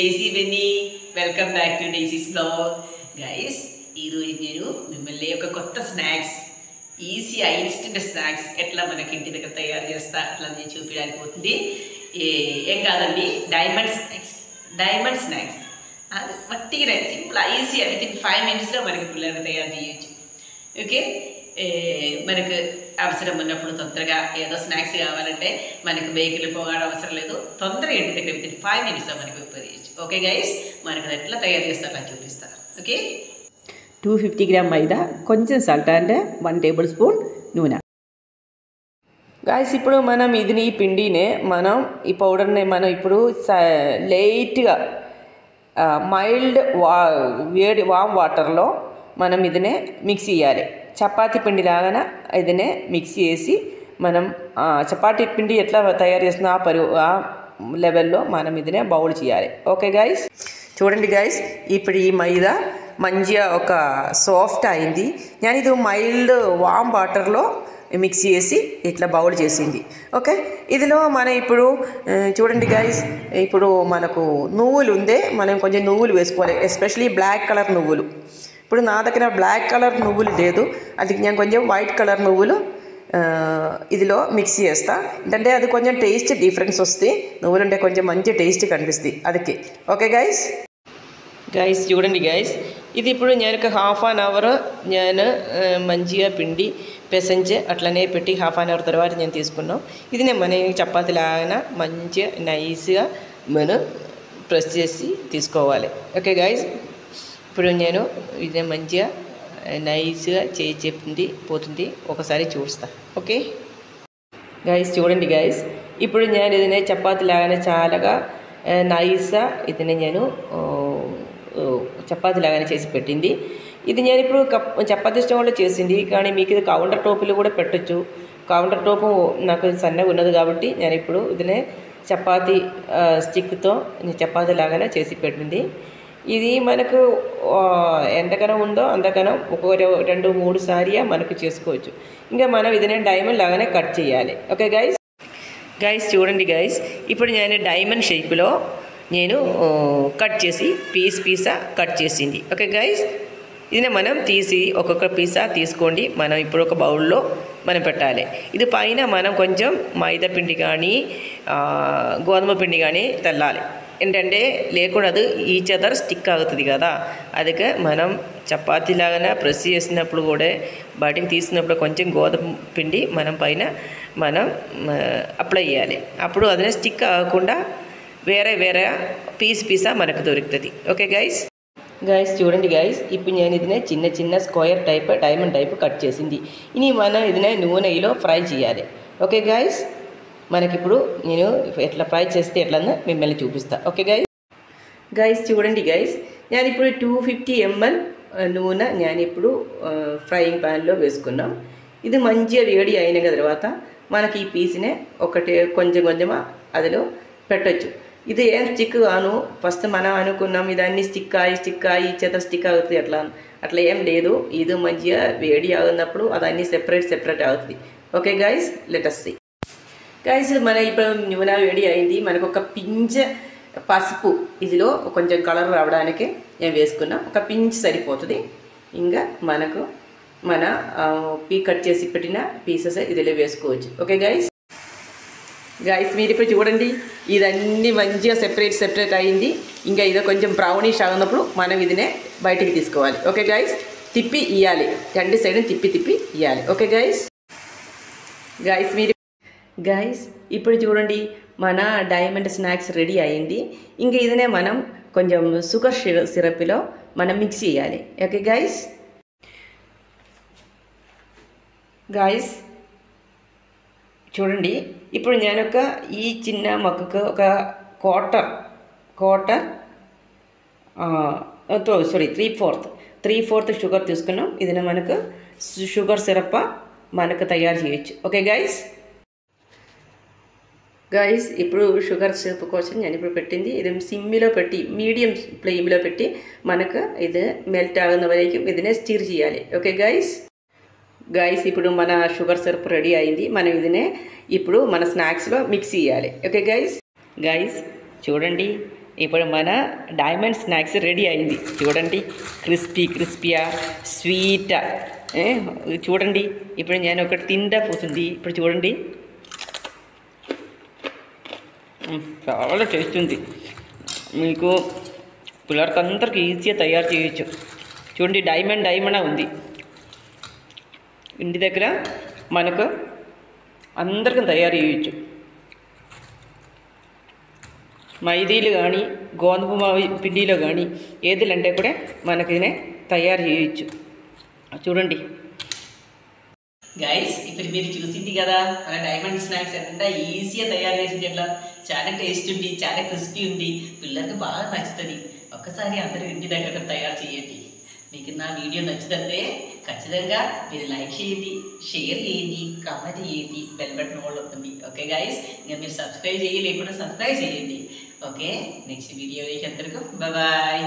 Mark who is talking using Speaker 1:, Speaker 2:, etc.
Speaker 1: Daisy Benny welcome back to Daisy's blog guys. ఈరోజు నేను మిమ్మల్ని ఒక కొత్త స్నాక్స్ ఈజీ ఇన్స్టెంట్ స్నాక్స్ ఎట్లా మనకి ఇంటి దగ్గర తయారు చేస్తా అట్లా నేను చూపించడానికి పోతుంది. ఏం కాదండి, డైమండ్ స్నాక్స్ అది వట్టిగా సింపుల్ ఈజీ విత్ ఇన్ 5 minutesలో మనకి పిల్లలకి తయారు చేయొచ్చు. ఓకే, మనకు అవసరం ఉన్నప్పుడు తొందరగా ఏదో స్నాక్స్ కావాలంటే మనకు బేకరీలు పోగాడ అవసరం లేదు, తొందరగా ఇంటి దగ్గర విత్ ఇన్ 5 minutesలో మనకి ఉపయోగించవచ్చు. ఓకే గైస్, మనకు ఎట్లా తయారు చేస్తారో చూపిస్తారు. ఓకే,
Speaker 2: 250 గ్రామ్ మైదా, కొంచెం సాల్ట్ అంటే 1 tablespoon నూనె. గాయస్, ఇప్పుడు మనం ఈ పిండినే మనం ఈ పౌడర్ని మనం ఇప్పుడు లైట్గా మైల్డ్ వేడి వామ్ వాటర్లో మనం ఇదినే మిక్స్ చేయాలి. చపాతీ పిండి లాగానే ఇదినే మిక్స్ చేసి మనం చపాతీ పిండి ఎట్లా తయారు చేస్తున్నా ఆ లెవెల్లో మనం ఇదినే బౌల్ చేయాలి. ఓకే గైస్, చూడండి గైస్, ఇప్పుడు ఈ మైదా మంచిగా ఒక సాఫ్ట్ అయింది. నేను ఇది మైల్డ్ వామ్ వాటర్లో మిక్స్ చేసి ఇట్లా బౌల్ చేసింది. ఓకే, ఇదిలో మనం ఇప్పుడు చూడండి గైస్, ఇప్పుడు మనకు నువ్వులు ఉందే, మనం కొంచెం నువ్వులు వేసుకోవాలి, ఎస్పెషలీ బ్లాక్ కలర్ నువ్వులు. ఇప్పుడు నా దగ్గర బ్లాక్ కలర్ నువ్వులు లేదు, అది నేను కొంచెం వైట్ కలర్ నువ్వులు ఇదిలో మిక్స్ చేస్తా. ఎందుకంటే అది కొంచెం టేస్ట్ డిఫరెన్స్ వస్తుంది, నువ్వులు ఉంటే కొంచెం మంచి టేస్ట్ కనిపిస్తుంది ಅದಕ್ಕೆ. ఓకే గైస్, చూడండి గైస్, ఇది ఇప్పుడు నేను ఒక 1/2 hour నేను మంచిగా పిండి పెసంచి అట్లనే పెట్టి 1/2 hour తర్వాత నేను తీసుకున్నాం. ఇది నేను మన చపాతీ లాగా మంచిగా నైస్గా మనం ప్రెస్ చేసి తీసుకోవాలి. ఓకే గైస్, ఇప్పుడు నేను ఇది మంచిగా నైస్గా చెప్పింది పోతుంది, ఒకసారి చూస్తా. ఓకే గైస్, చూడండి గైస్, ఇప్పుడు నేను ఇది చపాతీ లాగానే చాలాగా నైస్గా ఇది నేను చపాతీ లాగానే చేసి పెట్టింది. ఇది నేను ఇప్పుడు చపాతీ స్టవ్లో చేసింది, కానీ మీకు ఇది కౌంటర్ టాప్లో కూడా పెట్టచ్చు. కౌంటర్ టాప్ నాకు సన్నగా ఉన్నది కాబట్టి నేను ఇప్పుడు ఇదినే చపాతీ స్టిక్తో చపాతీ లాగానే చేసి పెట్టింది. ఇది మనకు ఎంతకనం ఉందో అంతకనం ఒక 2-3 సార్లు మనకు చేసుకోవచ్చు. ఇంకా మనం ఇదినే డైమండ్ లాగానే కట్ చేయాలి. ఓకే గైస్, చూడండి గైస్, ఇప్పుడు నేను డైమండ్ షేప్లో నేను కట్ చేసి పీసా కట్ చేసింది. ఓకే గైస్, ఇది మనం తీసి ఒక్కొక్క పీసా తీసుకోండి. మనం ఇప్పుడు ఒక బౌల్లో మనం పెట్టాలి. ఇది పైన మనం కొంచెం మైదా పిండి కానీ గోధుమ పిండి కానీ తెల్లాలి. ఏంటంటే లేకుండా ఈచ్ అదర్ స్టిక్ అవుతుంది కదా, అందుకే మనం చపాతీ లాగానే ప్రెస్ చేసినప్పుడు కూడా బయటికి తీసినప్పుడు కొంచెం గోధుమ పిండి మనం పైన మనం అప్లై చేయాలి. అప్పుడు అదే స్టిక్ అవ్వకుండా వేరే పీసా మనకు దొరుకుతుంది. ఓకే గైస్, చూడండి గైస్, ఇప్పుడు నేను ఇదినే చిన్న square type diamond type cut చేసింది. ఇది మనం ఇదినే నూనెలో ఫ్రై చేయాలి. ఓకే గైస్, మనకిప్పుడు నేను ఎట్లా ఫ్రై చేస్తే ఎట్లన్నా మిమ్మల్ని చూపిస్తా. ఓకే గైస్, చూడండి గైస్, నేను ఇప్పుడు 250 ml నూనె నేను ఇప్పుడు ఫ్రైయింగ్ ప్యాన్లో వేసుకున్నాం. ఇది మంచిగా వేడి అయిన తర్వాత మనకి ఈ పీస్నే ఒకటి కొంచెం అదిలో పెట్టచ్చు. ఇది ఏం స్టిక్ కాను, ఫస్ట్ మనం అనుకున్నాం ఇదన్నీ స్టిక్ అయ్యి చేత స్టిక్ అవుతుంది, అట్లా ఏం లేదు. ఇది మంచిగా వేడి అవుతున్నప్పుడు అదన్నీ సెపరేట్ అవుతుంది. Okay guys, let us see. Guys, మన ఇప్పుడు నూనె వేడి అయింది, మనకు ఒక పించ్ పసుపు ఇదిలో కొంచెం కలర్ రావడానికి నేను వేసుకున్నాం. ఒక పించ్ సరిపోతుంది. ఇంకా మనకు మన కట్ చేసి పెట్టిన పీసెస్ ఇదిలో వేసుకోవచ్చు. ఓకే గైస్, మీరు ఇప్పుడు చూడండి, ఇదన్నీ మంచిగా సెపరేట్ అయింది. ఇంకా ఇది కొంచెం బ్రౌనిష్ అవున్నప్పుడు మనం ఇదినే బయటికి తీసుకోవాలి. ఓకే గైస్, తిప్పి ఇవ్వాలి, 2 సైడ్ తిప్పి ఇవ్వాలి. ఓకే గైస్, ఇప్పుడు చూడండి, మన డైమండ్ స్నాక్స్ రెడీ అయింది. ఇంకా ఇదినే మనం కొంచెం షుగర్ సిరప్లో మనం మిక్స్ చేయాలి. ఓకే గైస్, చూడండి, ఇప్పుడు నేను ఈ చిన్న మగ్గకు ఒక క్వార్టర్ 3/4 షుగర్ తీసుకున్నాం. ఇది మనకు షుగర్ సిరప్ మనకు తయారు చేయొచ్చు. ఓకే గైస్, ఇప్పుడు షుగర్ సిరప్ కోసం నేను ఇప్పుడు పెట్టింది ఇది సిమ్లో పెట్టి మీడియం ఫ్లేమ్లో పెట్టి మనకు ఇది మెల్ట్ ఆగిన వరకు ఇదినే స్టిర్ చేయాలి. ఓకే గైస్, ఇప్పుడు మన షుగర్ సిరప్ రెడీ అయింది. మనం ఇదినే ఇప్పుడు మన స్నాక్స్లో మిక్స్ చేయాలి. ఓకే గైస్, చూడండి, ఇప్పుడు మన డైమండ్ స్నాక్స్ రెడీ అయింది. చూడండి, క్రిస్పీయా స్వీటా. చూడండి, ఇప్పుడు నేను ఒకటి తిండా పోతుంది. ఇప్పుడు చూడండి, చాలా టేస్ట్ ఉంది. మీకు పిల్లలకి అందరికి ఈజీగా తయారు చేయొచ్చు. చూడండి, డైమండ్ ఉంది ఇంటి దగ్గర. మనకు అందరికీ తయారు చేయొచ్చు. మైదీలు కానీ గోధుమ పిండిలో కానీ ఏదిలంటే కూడా మనకి తయారు చేయొచ్చు. చూడండి
Speaker 1: గైస్, ఇప్పుడు మీరు చూసింది కదా మన డైమండ్ స్నాక్స్ ఎంత ఈజీగా తయారు చేసింది. ఎట్లా చాలా టేస్ట్ ఉంది, చాలా క్రిస్పీ ఉంది, పిల్లలకి బాగా నచ్చుతుంది. ఒక్కసారి అందరూ ఇంటి దగ్గర తయారు చేయండి. మీకు నా వీడియో నచ్చుతుంటే ఖచ్చితంగా మీరు లైక్ చేయండి, షేర్ చేయండి, కామెంట్ చేయండి, బెల్ బటన్ ఆల్ అవుతుంది. ఓకే గైస్, ఇంకా మీరు సబ్స్క్రైబ్ చేయలేకుండా సబ్స్క్రైబ్ చేయండి. ఓకే, నెక్స్ట్ వీడియో అందరికీ బాయ్.